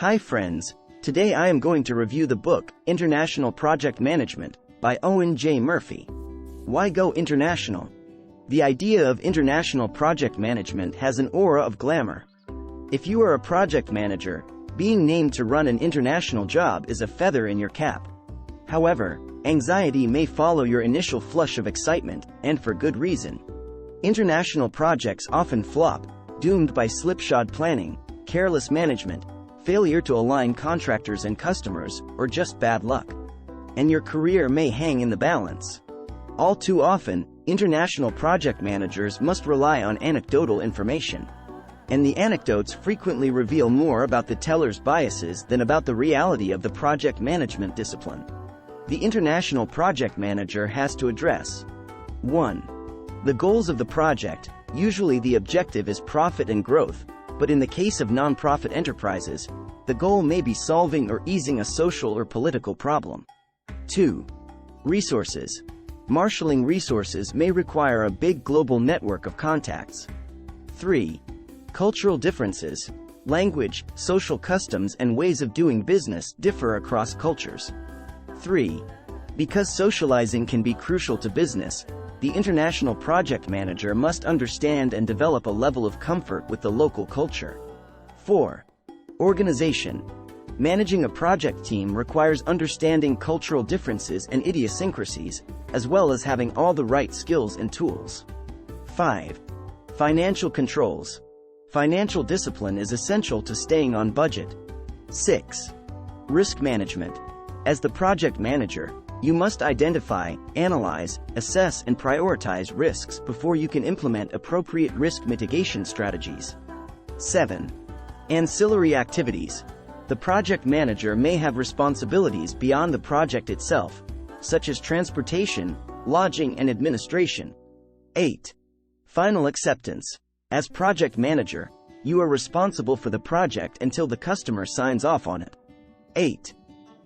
Hi friends, today I am going to review the book, International Project Management, by Owen Jay Murphy. Why go international? The idea of international project management has an aura of glamour. If you are a project manager, being named to run an international job is a feather in your cap. However, anxiety may follow your initial flush of excitement, and for good reason. International projects often flop, doomed by slipshod planning, careless management, failure to align contractors and customers, or just bad luck. And your career may hang in the balance. All too often, international project managers must rely on anecdotal information. And the anecdotes frequently reveal more about the teller's biases than about the reality of the project management discipline. The international project manager has to address 1. The goals of the project. Usually the objective is profit and growth, but in the case of non-profit enterprises, the goal may be solving or easing a social or political problem. 2. Resources. Marshalling resources may require a big global network of contacts. 3. Cultural differences. Language, social customs and ways of doing business differ across cultures. 3. Because socializing can be crucial to business, the international project manager must understand and develop a level of comfort with the local culture. 4. Organization. Managing a project team requires understanding cultural differences and idiosyncrasies, as well as having all the right skills and tools. 5. Financial controls. Financial discipline is essential to staying on budget. 6. Risk management. As the project manager, you must identify, analyze, assess and prioritize risks before you can implement appropriate risk mitigation strategies. 7. Ancillary activities. The project manager may have responsibilities beyond the project itself, such as transportation, lodging and administration. 8. Final acceptance. As project manager, you are responsible for the project until the customer signs off on it. 8.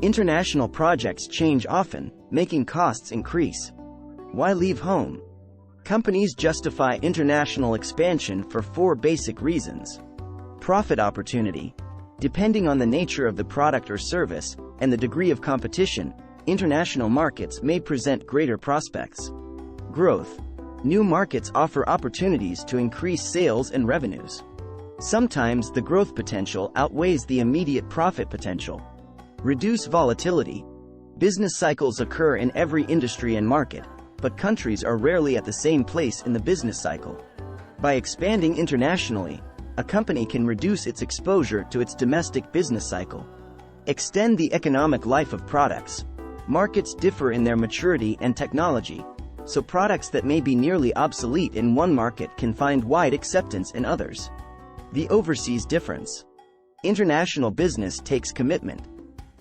International projects change often, making costs increase. Why leave home? Companies justify international expansion for 4 basic reasons. Profit opportunity. Depending on the nature of the product or service, and the degree of competition, international markets may present greater prospects. Growth. New markets offer opportunities to increase sales and revenues. Sometimes the growth potential outweighs the immediate profit potential. Reduce volatility. Business cycles occur in every industry and market, but countries are rarely at the same place in the business cycle. By expanding internationally, a company can reduce its exposure to its domestic business cycle. Extend the economic life of products. Markets differ in their maturity and technology, so products that may be nearly obsolete in one market can find wide acceptance in others. The overseas difference. International business takes commitment.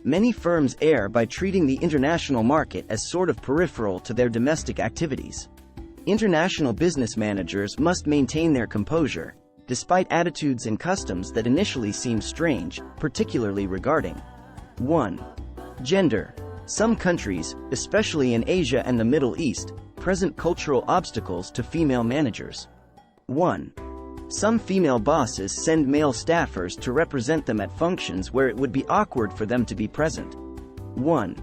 Many firms err by treating the international market as sort of peripheral to their domestic activities. International business managers must maintain their composure, despite attitudes and customs that initially seem strange, particularly regarding 1. Gender. Some countries, especially in Asia and the Middle East, present cultural obstacles to female managers. 1. Some female bosses send male staffers to represent them at functions where it would be awkward for them to be present. 1.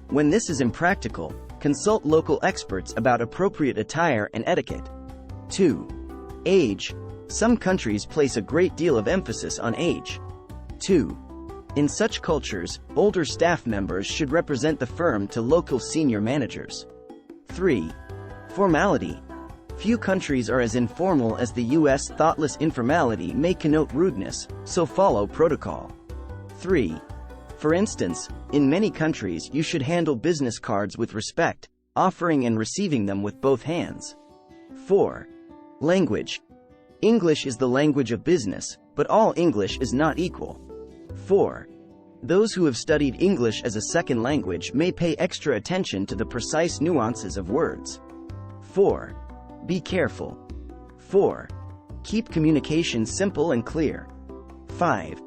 When this is impractical, consult local experts about appropriate attire and etiquette. 2. Age. Some countries place a great deal of emphasis on age. 2. In such cultures, older staff members should represent the firm to local senior managers. 3. Formality. Few countries are as informal as the U.S. Thoughtless informality may connote rudeness, so follow protocol. 3. For instance, in many countries you should handle business cards with respect, offering and receiving them with both hands. 4. Language. English is the language of business, but all English is not equal. 4. Those who have studied English as a second language may pay extra attention to the precise nuances of words. 4. Be careful. 4. Keep communication simple and clear. 5.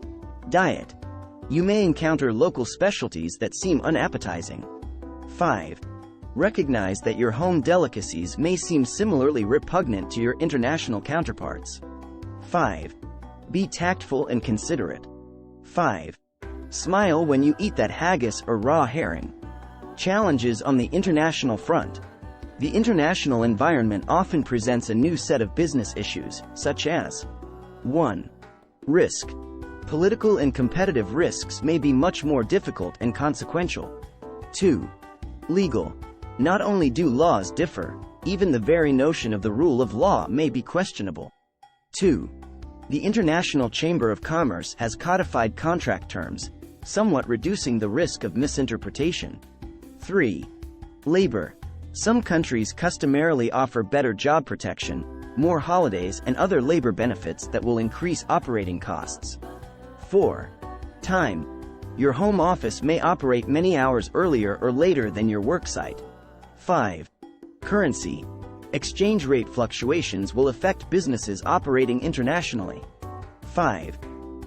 Diet. You may encounter local specialties that seem unappetizing. 5. Recognize that your home delicacies may seem similarly repugnant to your international counterparts. 5. Be tactful and considerate. 5. Smile when you eat that haggis or raw herring. Challenges on the international front. The international environment often presents a new set of business issues, such as 1. Risk. Political and competitive risks may be much more difficult and consequential. 2. Legal. Not only do laws differ, even the very notion of the rule of law may be questionable. 2. The International Chamber of Commerce has codified contract terms, somewhat reducing the risk of misinterpretation. 3. Labor. Some countries customarily offer better job protection, more holidays and other labor benefits that will increase operating costs. 4. Time. Your home office may operate many hours earlier or later than your worksite. 5. Currency. Exchange rate fluctuations will affect businesses operating internationally. 5.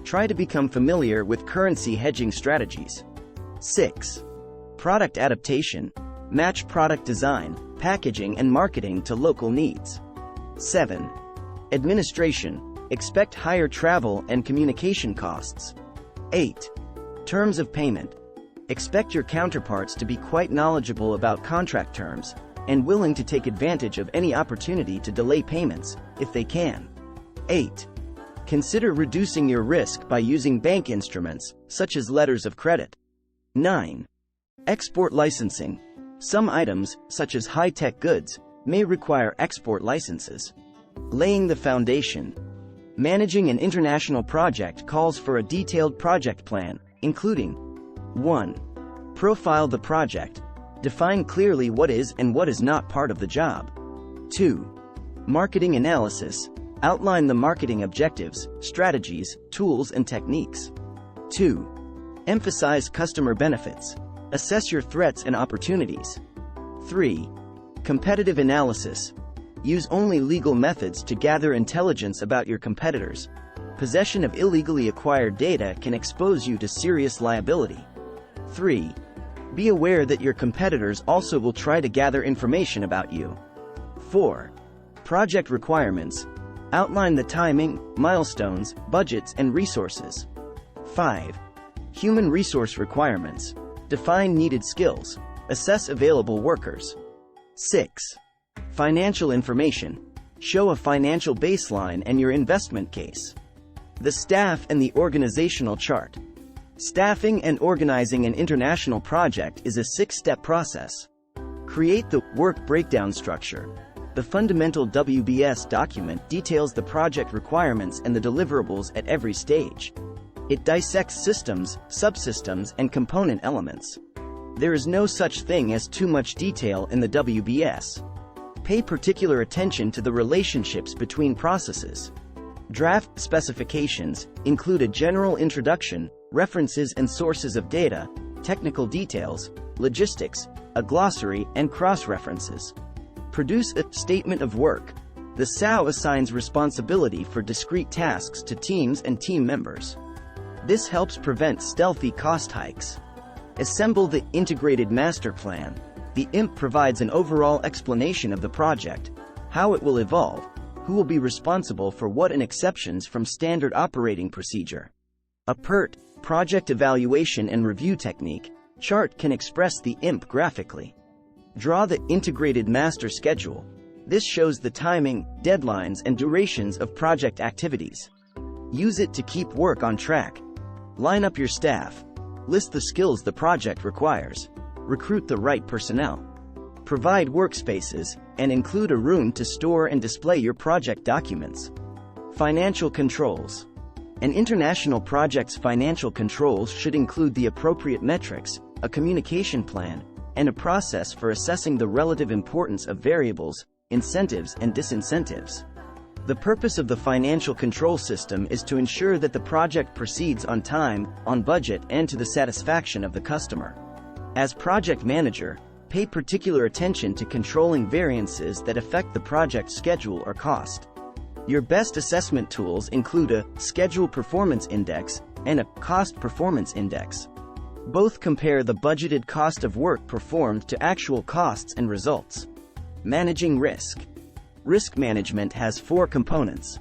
Try to become familiar with currency hedging strategies. 6. Product adaptation. Match product design, packaging and marketing to local needs. 7. Administration. Expect higher travel and communication costs. 8. Terms of payment. Expect your counterparts to be quite knowledgeable about contract terms, and willing to take advantage of any opportunity to delay payments, if they can. 8. Consider reducing your risk by using bank instruments, such as letters of credit. 9. Export licensing. Some items, such as high-tech goods, may require export licenses. Laying the foundation. Managing an international project calls for a detailed project plan, including 1. Profile the project. Define clearly what is and what is not part of the job. 2. Marketing analysis. Outline the marketing objectives, strategies, tools and techniques. 2. Emphasize customer benefits. Assess your threats and opportunities. 3. Competitive analysis. Use only legal methods to gather intelligence about your competitors. Possession of illegally acquired data can expose you to serious liability. 3. Be aware that your competitors also will try to gather information about you. 4. Project requirements. Outline the timing, milestones, budgets, and resources. 5. Human resource requirements. Define needed skills. Assess available workers. 6. Financial information. Show a financial baseline and your investment case. The staff and the organizational chart. Staffing and organizing an international project is a 6-step process. Create the work breakdown structure. The fundamental WBS document details the project requirements and the deliverables at every stage. It dissects systems, subsystems, and component elements. There is no such thing as too much detail in the WBS. Pay particular attention to the relationships between processes. Draft specifications include a general introduction, references and sources of data, technical details, logistics, a glossary, and cross-references. Produce a statement of work. The SOW assigns responsibility for discrete tasks to teams and team members. This helps prevent stealthy cost hikes. Assemble the integrated master plan. The IMP provides an overall explanation of the project, how it will evolve, who will be responsible for what and exceptions from standard operating procedure. A PERT, project evaluation and review technique, chart can express the IMP graphically. Draw the integrated master schedule. This shows the timing, deadlines, and durations of project activities. Use it to keep work on track. Line up your staff. List the skills the project requires. Recruit the right personnel. Provide workspaces, and include a room to store and display your project documents. Financial controls. An international project's financial controls should include the appropriate metrics, a communication plan, and a process for assessing the relative importance of variables, incentives, and disincentives. The purpose of the financial control system is to ensure that the project proceeds on time, on budget, and to the satisfaction of the customer. As project manager, pay particular attention to controlling variances that affect the project schedule or cost. Your best assessment tools include a Schedule Performance Index and a Cost Performance Index. Both compare the budgeted cost of work performed to actual costs and results. Managing risk. Risk management has 4 components.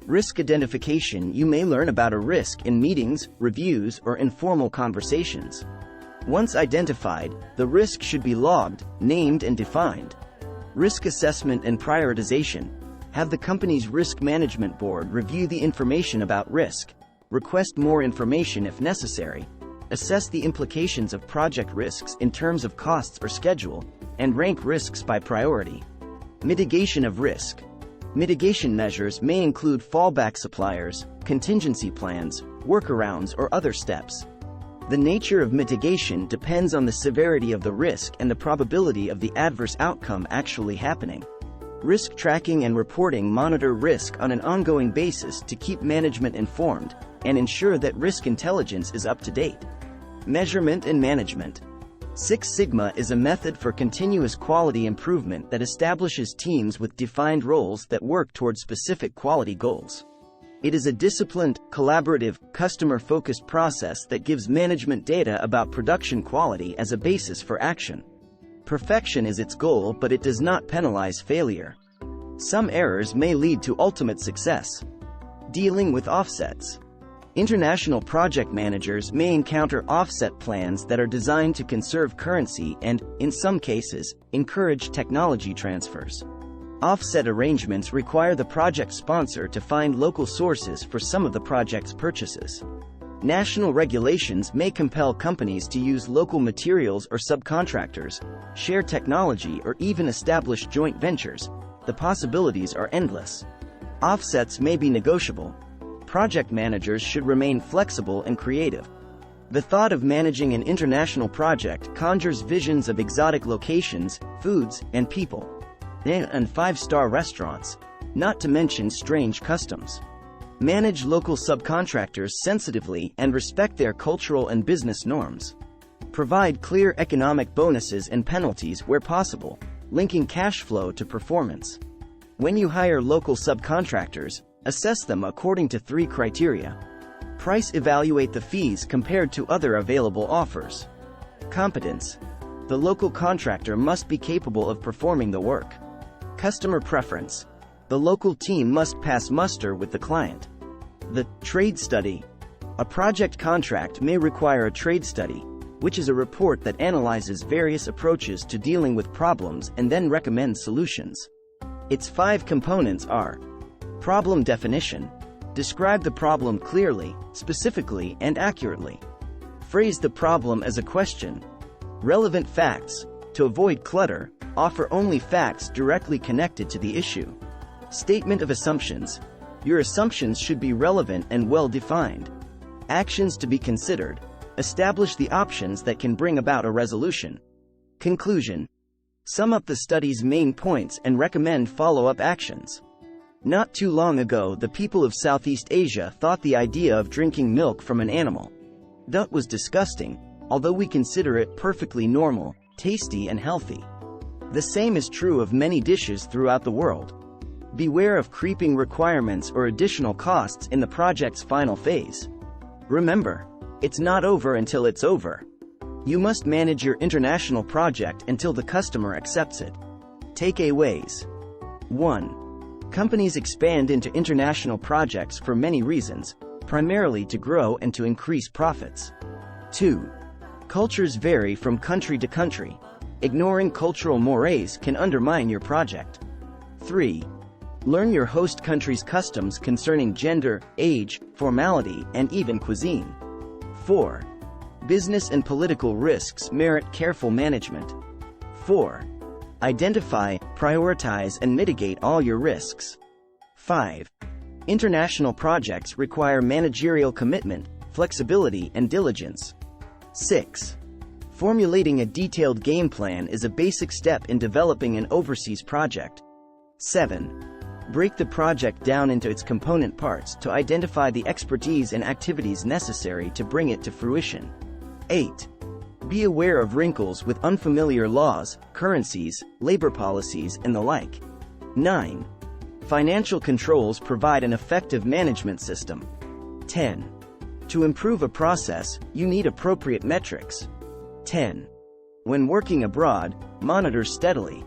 Risk identification. You may learn about a risk in meetings, reviews, or informal conversations. Once identified, the risk should be logged, named, and defined. Risk assessment and prioritization. Have the company's risk management board review the information about risk, request more information if necessary, assess the implications of project risks in terms of costs or schedule, and rank risks by priority. Mitigation of risk. Mitigation measures may include fallback suppliers, contingency plans, workarounds, or other steps. The nature of mitigation depends on the severity of the risk and the probability of the adverse outcome actually happening. Risk tracking and reporting. Monitor risk on an ongoing basis to keep management informed and ensure that risk intelligence is up to date. Measurement and management. Six Sigma is a method for continuous quality improvement that establishes teams with defined roles that work toward specific quality goals. It is a disciplined, collaborative, customer-focused process that gives management data about production quality as a basis for action. Perfection is its goal, but it does not penalize failure. Some errors may lead to ultimate success. Dealing with offsets. International project managers may encounter offset plans that are designed to conserve currency and, in some cases, encourage technology transfers. Offset arrangements require the project sponsor to find local sources for some of the project's purchases. National regulations may compel companies to use local materials or subcontractors, share technology, or even establish joint ventures. The possibilities are endless. Offsets may be negotiable. Project managers should remain flexible and creative. The thought of managing an international project conjures visions of exotic locations, foods, and people, and five-star restaurants, not to mention strange customs. Manage local subcontractors sensitively and respect their cultural and business norms. Provide clear economic bonuses and penalties where possible, linking cash flow to performance. When you hire local subcontractors, assess them according to 3 criteria. Price. Evaluate the fees compared to other available offers. Competence. The local contractor must be capable of performing the work. Customer preference. The local team must pass muster with the client. The trade study. A project contract may require a trade study, which is a report that analyzes various approaches to dealing with problems and then recommends solutions. Its 5 components are: problem definition. Describe the problem clearly, specifically, and accurately. Phrase the problem as a question. Relevant facts. To avoid clutter, offer only facts directly connected to the issue. Statement of assumptions. Your assumptions should be relevant and well-defined. Actions to be considered. Establish the options that can bring about a resolution. Conclusion. Sum up the study's main points and recommend follow-up actions. Not too long ago, the people of Southeast Asia thought the idea of drinking milk from an animal that was disgusting, although we consider it perfectly normal, tasty, and healthy. The same is true of many dishes throughout the world. Beware of creeping requirements or additional costs in the project's final phase. Remember, it's not over until it's over. You must manage your international project until the customer accepts it. Takeaways. 1. Companies expand into international projects for many reasons, primarily to grow and to increase profits. 2. Cultures vary from country to country. Ignoring cultural mores can undermine your project. 3. Learn your host country's customs concerning gender, age, formality, and even cuisine. 4. Business and political risks merit careful management. 4. Identify, prioritize, and mitigate all your risks. 5. International projects require managerial commitment, flexibility, and diligence. 6. Formulating a detailed game plan is a basic step in developing an overseas project. 7. Break the project down into its component parts to identify the expertise and activities necessary to bring it to fruition. 8. Be aware of wrinkles with unfamiliar laws, currencies, labor policies, and the like. 9. Financial controls provide an effective management system. 10. To improve a process, you need appropriate metrics. 10. When working abroad, monitor steadily.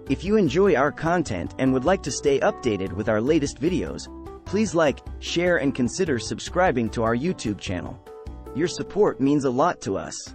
If you enjoy our content and would like to stay updated with our latest videos, Please like, share and consider subscribing to our YouTube channel. Your support means a lot to us.